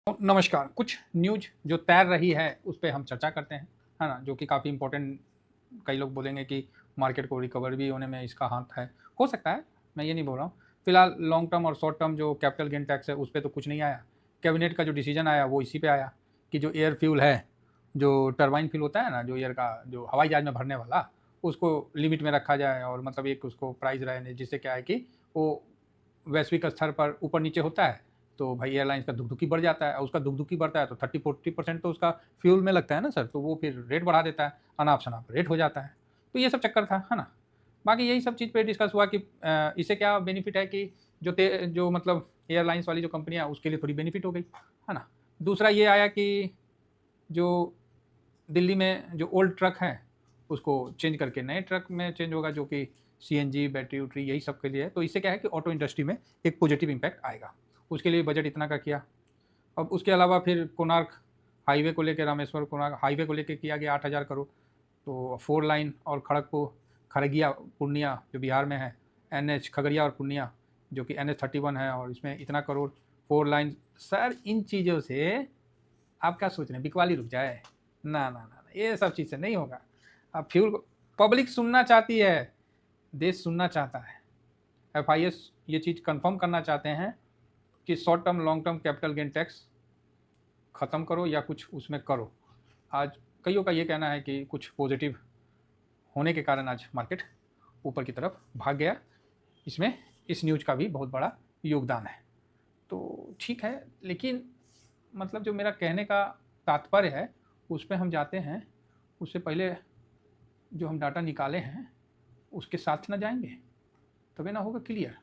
नमस्कार। कुछ न्यूज़ जो तैर रही है उस पे हम चर्चा करते हैं, है ना? जो कि काफ़ी इम्पोर्टेंट। कई लोग बोलेंगे कि मार्केट को रिकवर भी होने में इसका हाथ है। हो सकता है, मैं ये नहीं बोल रहा हूँ। फिलहाल लॉन्ग टर्म और शॉर्ट टर्म जो कैपिटल गेन टैक्स है उस पे तो कुछ नहीं आया। कैबिनेट का जो डिसीजन आया वो इसी पे आया कि जो एयर फ्यूल है, जो टरबाइन फ्यूल होता है ना, जो एयर का जो हवाई जहाज में भरने वाला, उसको लिमिट में रखा जाए और मतलब एक उसको प्राइस रहे, जिससे क्या है कि वो वैश्विक स्तर पर ऊपर-नीचे होता है, तो भाई एयरलाइंस का धुक-धुकी बढ़ जाता है और उसका धुक-धुकी बढ़ता है तो 30-40% तो उसका फ्यूल में लगता है ना सर, तो वो फिर रेट बढ़ा देता है, अनाप-शनाप रेट हो जाता है। तो ये सब चक्कर था, है ना? बाकी यही सब चीज़ पे डिस्कस हुआ कि इससे क्या बेनिफिट है कि जो मतलब एयरलाइंस वाली जो कंपनियाँ उसके लिए थोड़ी बेनिफिट हो गई, है ना? दूसरा ये आया कि जो दिल्ली में जो ओल्ड ट्रक हैं, उसको चेंज करके नए ट्रक में चेंज होगा जो कि सीएनजी, बैटरी-वैटरी यही सब के लिए है। तो इससे क्या है कि ऑटो इंडस्ट्री में एक पॉजिटिव इम्पैक्ट आएगा। उसके लिए बजट इतना का किया। अब उसके अलावा फिर कोणार्क हाईवे को लेके रामेश्वर कोणार्क हाईवे को लेके किया गया 8,000 करोड़। तो 4 लाइन और खड़गपुर खगड़िया पूर्णिया जो बिहार में है, एनएच खगड़िया और पूर्णिया जो कि एनएच 31 है और इसमें इतना करोड़ 4 लाइन। सर इन चीज़ों से आप क्या सोच रहे हैं बिकवाली रुक जाए? ना, ना, ना, ना, ये सब चीज़ से नहीं होगा। अब फ्यूल को पब्लिक सुनना चाहती है, देश सुनना चाहता है। एफआईएस ये चीज़ कन्फर्म करना चाहते हैं कि short term, long term capital gain tax ख़त्म करो या कुछ उसमें करो। आज कईयों का ये कहना है कि कुछ पॉजिटिव होने के कारण आज मार्केट ऊपर की तरफ भाग गया। इसमें इस न्यूज़ का भी बहुत बड़ा योगदान है। तो ठीक है, लेकिन मतलब जो मेरा कहने का तात्पर्य है, उस पे हम जाते हैं, उससे पहले जो हम डाटा निकाले हैं, उसके साथ ना जाएँगे, तभी ना होगा क्लियर।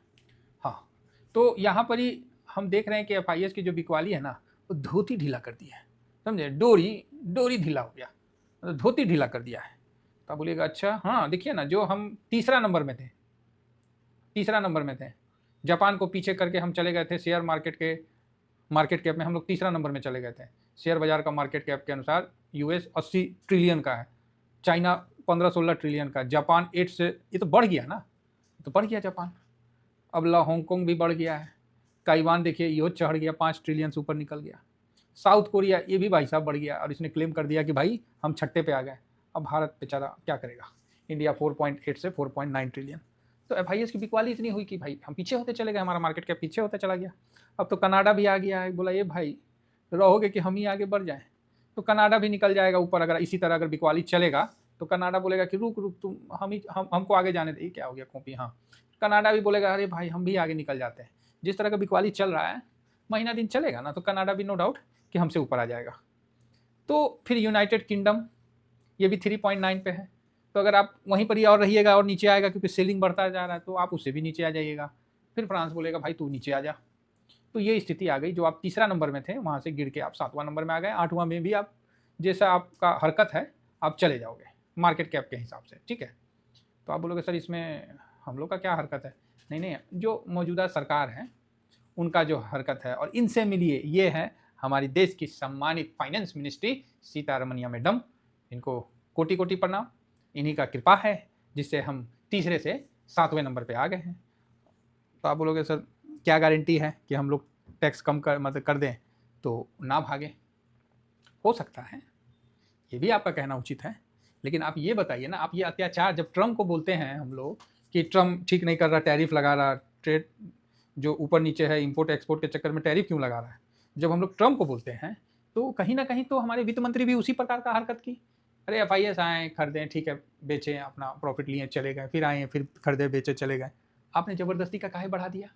हाँ, तो यहाँ पर ही हम देख रहे हैं कि एफआईएस की जो बिकवाली है ना, वो धोती ढीला कर दी है, समझे? डोरी ढीला हो गया, मतलब धोती ढीला कर दिया है। तो आप बोलिएगा अच्छा, हाँ, देखिए ना जो हम तीसरा नंबर में थे, जापान को पीछे करके हम चले गए थे शेयर मार्केट कैप में हम लोग तीसरा नंबर में चले गए थे। शेयर बाजार का मार्केट कैप के अनुसार यूएस 80 ट्रिलियन का है, चाइना 15-16 ट्रिलियन का, जापान 8 से, ये तो बढ़ गया ना, ये तो बढ़ गया जापान। अब हांगकांग भी बढ़ गया है, ताइवान देखिए यो चढ़ गया, 5 ट्रिलियन से ऊपर निकल गया। साउथ कोरिया ये भी भाई साहब बढ़ गया और इसने क्लेम कर दिया कि भाई हम छठे पे आ गए। अब भारत बेचारा क्या करेगा? इंडिया 4.8 से 4.9 ट्रिलियन। तो एफआईएस की बिकवाली इतनी हुई कि भाई हम पीछे होते चले गए, हमारा मार्केट कैप पीछे होता चला गया। अब तो कनाडा भी आ गया है, बोला ये भाई रहोगे कि हम ही आगे बढ़ जाएं। तो कनाडा भी निकल जाएगा ऊपर, अगर इसी तरह अगर बिकवाली चलेगा तो कनाडा बोलेगा कि रुक रुक तुम हमको आगे जाने दे। क्या हो गया कॉपी? हाँ, कनाडा भी बोलेगा अरे भाई हम भी आगे निकल जाते हैं। जिस तरह का बिकवाली चल रहा है, महीना दिन चलेगा ना, तो कनाडा भी नो डाउट कि हमसे ऊपर आ जाएगा। तो फिर यूनाइटेड किंगडम ये भी 3.9 पे है, तो अगर आप वहीं पर ही और रहिएगा और नीचे आएगा क्योंकि सेलिंग बढ़ता जा रहा है, तो आप उससे भी नीचे आ जाइएगा। फिर फ्रांस बोलेगा भाई तू नीचे आ जा। तो ये स्थिति आ गई, जो आप तीसरा नंबर में थे वहाँ से गिर के आप 7वां नंबर में आ गए। 8वां में भी आप जैसा आपका हरकत है आप चले जाओगे मार्केट कैप के हिसाब से, ठीक है? तो आप बोलोगे सर इसमें हम लोग का क्या हरकत है? नहीं नहीं, जो मौजूदा सरकार है उनका जो हरकत है, और इनसे मिलिए, ये है हमारी देश की सम्मानित फाइनेंस मिनिस्ट्री सीतारमनिया मैडम। इनको कोटि कोटि प्रणाम। इन्हीं का कृपा है जिससे हम तीसरे से 7वें नंबर पे आ गए हैं। तो आप बोलोगे सर क्या गारंटी है कि हम लोग टैक्स कम कर मतलब कर दें तो ना भागे? हो सकता है, ये भी आपका कहना उचित है, लेकिन आप ये बताइए ना, आप ये अत्याचार जब ट्रम्प को बोलते हैं हम लोग कि ट्रम्प ठीक नहीं कर रहा, टैरिफ लगा रहा, ट्रेड जो ऊपर नीचे है इंपोर्ट एक्सपोर्ट के चक्कर में टैरिफ क्यों लगा रहा है, जब हम लोग ट्रम्प को बोलते हैं तो कहीं ना कहीं तो हमारे वित्त मंत्री भी उसी प्रकार का हरकत की। अरे एफआईएस आए खरीदें, ठीक है, बेचें, अपना प्रॉफिट लिए चले गए, फिर आए फिर खरीदे बेचे चले गए। आपने ज़बरदस्ती का काहे बढ़ा दिया?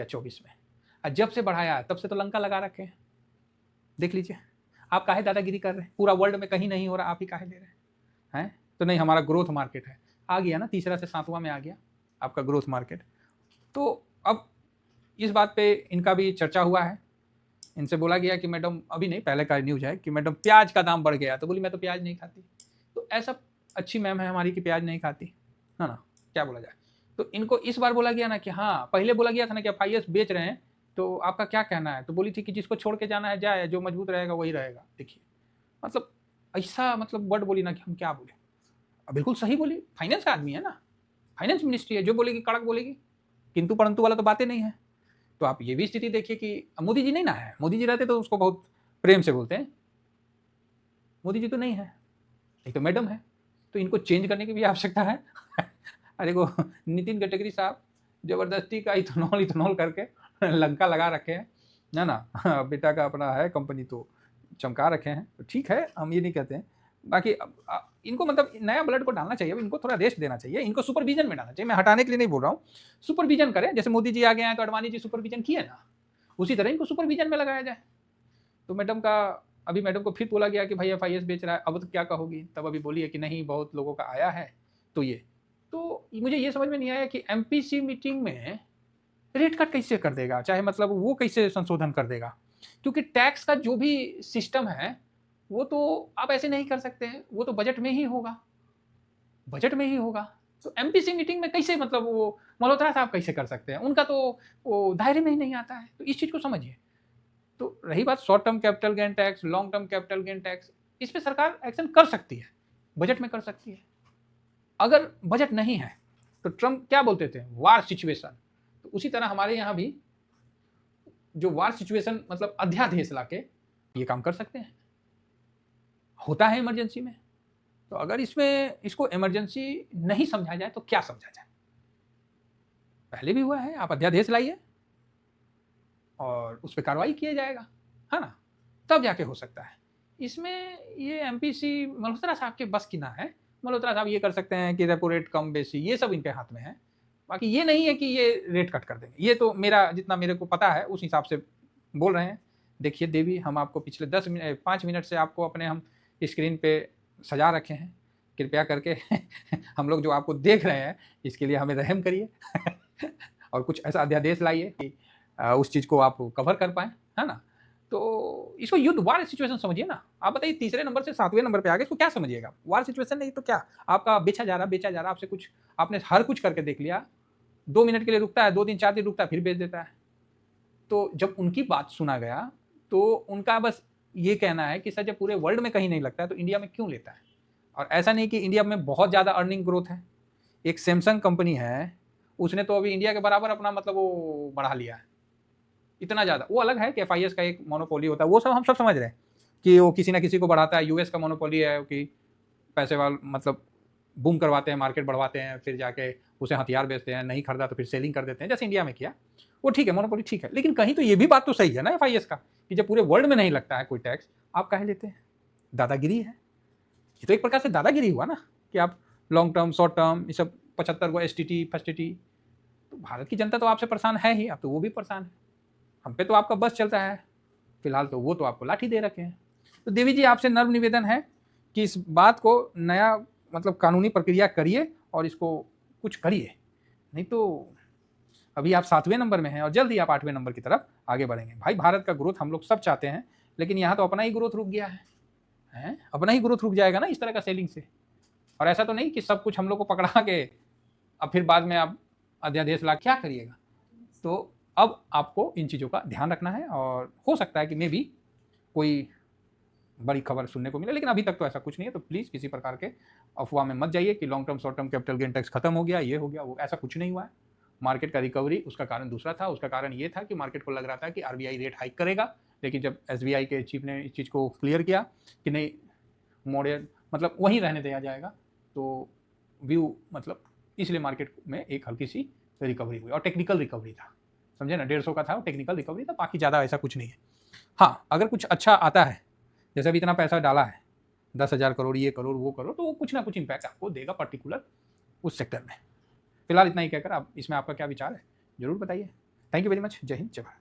24 में? और जब से बढ़ाया तब से तो लंका लगा रखे हैं, देख लीजिए। आप काहे दादागिरी कर रहे हैं? पूरा वर्ल्ड में कहीं नहीं हो रहा, आप ही काहे ले रहे हैं? तो नहीं, हमारा ग्रोथ मार्केट है, आ गया ना, तीसरा से 7वां में आ गया आपका ग्रोथ मार्केट। तो अब इस बात पे इनका भी चर्चा हुआ है। इनसे बोला गया कि मैडम, अभी नहीं पहले का न्यूज़ है कि मैडम प्याज का दाम बढ़ गया, तो बोली मैं तो प्याज नहीं खाती। तो ऐसा अच्छी मैम है हमारी कि प्याज नहीं खाती, है ना, क्या बोला जाए। तो इनको इस बार बोला गया ना कि हाँ, पहले बोला गया था ना कि एफआईएस बेच रहे हैं, तो आपका क्या कहना है? तो बोली थी कि जिसको छोड़ के जाना है जाए, जो मजबूत रहेगा वही रहेगा। देखिए मतलब ऐसा मतलब वर्ड बोली ना कि हम क्या बोले। बिल्कुल सही बोली, फाइनेंस का आदमी है ना, फाइनेंस मिनिस्ट्री है, जो बोलेगी कड़क बोलेगी, किंतु परंतु वाला तो बातें नहीं है। तो आप ये भी स्थिति देखिए कि मोदी जी नहीं ना है, मोदी जी रहते तो उसको बहुत प्रेम से बोलते हैं, मोदी जी तो नहीं है, ये तो मैडम है, तो इनको चेंज करने की भी आवश्यकता है। अरे वो नितिन गडकरी साहब जबरदस्ती का इथेनॉल इथेनॉल करके लंका लगा रखे हैं, है ना। बेटा का अपना है कंपनी तो चमका रखे हैं, तो ठीक है, हम ये नहीं कहते हैं। बाकी इनको मतलब नया ब्लड को डालना चाहिए, इनको थोड़ा रेस्ट देना चाहिए, इनको सुपरविजन में डालना चाहिए। मैं हटाने के लिए नहीं बोल रहा हूँ, सुपरविजन करें, जैसे मोदी जी आ गए हैं तो अडवाणी जी सुपरविजन किए ना, उसी तरह इनको सुपरविजन में लगाया जाए। तो मैडम का अभी मैडम को फिर बोला गया कि भाई FIS बेच रहा है, अब तो क्या कहोगी, तब अभी बोली है कि नहीं बहुत लोगों का आया है। तो ये तो मुझे ये समझ में नहीं आया कि MPC मीटिंग में रेट कट कैसे कर देगा, चाहे मतलब वो कैसे संशोधन कर देगा, क्योंकि टैक्स का जो भी सिस्टम है वो तो आप ऐसे नहीं कर सकते हैं, वो तो बजट में ही होगा, बजट में ही होगा। तो MPC मीटिंग में कैसे मतलब वो मल्होत्रा साहब कैसे कर सकते हैं, उनका तो वो दायरे में ही नहीं आता है। तो इस चीज़ को समझिए। तो रही बात short term capital gain tax, long term capital gain tax, इस पे सरकार एक्शन कर सकती है, बजट में कर सकती है। अगर बजट नहीं है तो ट्रम्प क्या बोलते थे, वार सिचुएशन, तो उसी तरह हमारे यहाँ भी जो वार सिचुएशन मतलब अध्यादेश लाके ये काम कर सकते हैं, होता है इमरजेंसी में। तो अगर इसमें इसको इमरजेंसी नहीं समझा जाए तो क्या समझा जाए, पहले भी हुआ है, आप अध्यादेश लाइए और उस पर कार्रवाई किया जाएगा, है ना, तब जाके हो सकता है। इसमें ये MPC मल्होत्रा साहब के बस की ना है, मल्होत्रा साहब ये कर सकते हैं कि रेपो रेट कम बेसी ये सब इनके हाथ में है, बाकी ये नहीं है कि ये रेट कट कर देंगे। ये तो मेरा जितना मेरे को पता है उस हिसाब से बोल रहे हैं। देखिए देवी, हम आपको पिछले 5 मिनट से आपको अपने हम स्क्रीन पे सजा रखे हैं, कृपया करके हम लोग जो आपको देख रहे हैं इसके लिए हमें रहम करिए और कुछ ऐसा अध्यादेश लाइए कि उस चीज़ को आप कवर कर पाएँ, है ना। तो इसको युद्ध वार सिचुएशन समझिए ना। आप बताइए तीसरे नंबर से 7वें नंबर पे आ गए, इसको क्या समझिएगा, वार सिचुएशन नहीं तो क्या, आपका बेचा जा रहा आपसे कुछ, आपने हर कुछ करके देख लिया, 2 मिनट के लिए रुकता है, 2 दिन 4 दिन रुकता है, फिर बेच देता है। तो जब उनकी बात सुना गया तो उनका बस ये कहना है कि सर जब पूरे वर्ल्ड में कहीं नहीं लगता है तो इंडिया में क्यों लेता है। और ऐसा नहीं कि इंडिया में बहुत ज़्यादा अर्निंग ग्रोथ है, एक सैमसंग कंपनी है, उसने तो अभी इंडिया के बराबर अपना मतलब वो बढ़ा लिया है, इतना ज़्यादा। वो अलग है कि FIS का एक मोनोपोली होता है, वो सब हम सब समझ रहे हैं कि वो किसी ना किसी को बढ़ाता है। US का मोनोपोली है कि पैसे वाले मतलब बूम करवाते हैं, मार्केट बढ़वाते हैं, फिर जाके उसे हथियार बेचते हैं, नहीं खरीदा तो फिर सेलिंग कर देते हैं, जैसे इंडिया में किया। वो ठीक है, मोनोपोली ठीक है, लेकिन कहीं तो ये भी बात तो सही है ना FIS का कि जब पूरे वर्ल्ड में नहीं लगता है कोई टैक्स, आप काहे लेते हैं। दादागिरी है ये, तो एक प्रकार से दादागिरी हुआ ना कि आप लॉन्ग टर्म शॉर्ट टर्म ये सब 75 को STT फर्स्ट, तो भारत की जनता तो आपसे परेशान है ही, अब तो वो भी परेशान है, हम पे तो आपका बस चलता है फिलहाल, तो वो तो आपको लाठी दे रखे हैं। तो देवी जी आपसे नर्म निवेदन है कि इस बात को नया मतलब कानूनी प्रक्रिया करिए और इसको कुछ करिए, नहीं तो अभी आप 7वें नंबर में हैं और जल्द ही आप 8वें नंबर की तरफ आगे बढ़ेंगे। भाई भारत का ग्रोथ हम लोग सब चाहते हैं, लेकिन यहाँ तो अपना ही ग्रोथ रुक गया है, अपना ही ग्रोथ रुक जाएगा ना इस तरह का सेलिंग से। और ऐसा तो नहीं कि सब कुछ हम लोग को पकड़ा के अब फिर बाद में आप अध्यादेश ला क्या करिएगा। तो अब आपको इन चीज़ों का ध्यान रखना है और हो सकता है कि मे भी कोई बड़ी खबर सुनने को मिले, लेकिन अभी तक तो ऐसा कुछ नहीं है। तो प्लीज़ किसी प्रकार के अफवाह में मत जाइए कि long term short term capital gain tax खत्म हो गया, ये हो गया वो, ऐसा कुछ नहीं हुआ है। मार्केट का रिकवरी उसका कारण दूसरा था, उसका कारण ये था कि मार्केट को लग रहा था कि RBI रेट हाइक करेगा, लेकिन जब SBI के चीफ ने इस चीज़ को क्लियर किया कि नहीं मॉडल मतलब वहीं रहने दिया जाएगा, तो व्यू मतलब इसलिए मार्केट में एक हल्की सी रिकवरी हुई और टेक्निकल रिकवरी था, समझे ना, 150 का था वो टेक्निकल रिकवरी था, बाकी ज़्यादा ऐसा कुछ नहीं है। हाँ अगर कुछ अच्छा आता है, जैसे अभी इतना पैसा डाला है 10,000 करोड़, ये करोड़ वो करोड़, तो वो कुछ ना कुछ इम्पैक्ट आपको देगा पर्टिकुलर उस सेक्टर में। फिलहाल इतना ही कहकर आप इसमें आपका क्या विचार है जरूर बताइए। Thank you very much. जय हिंद, जय भारत।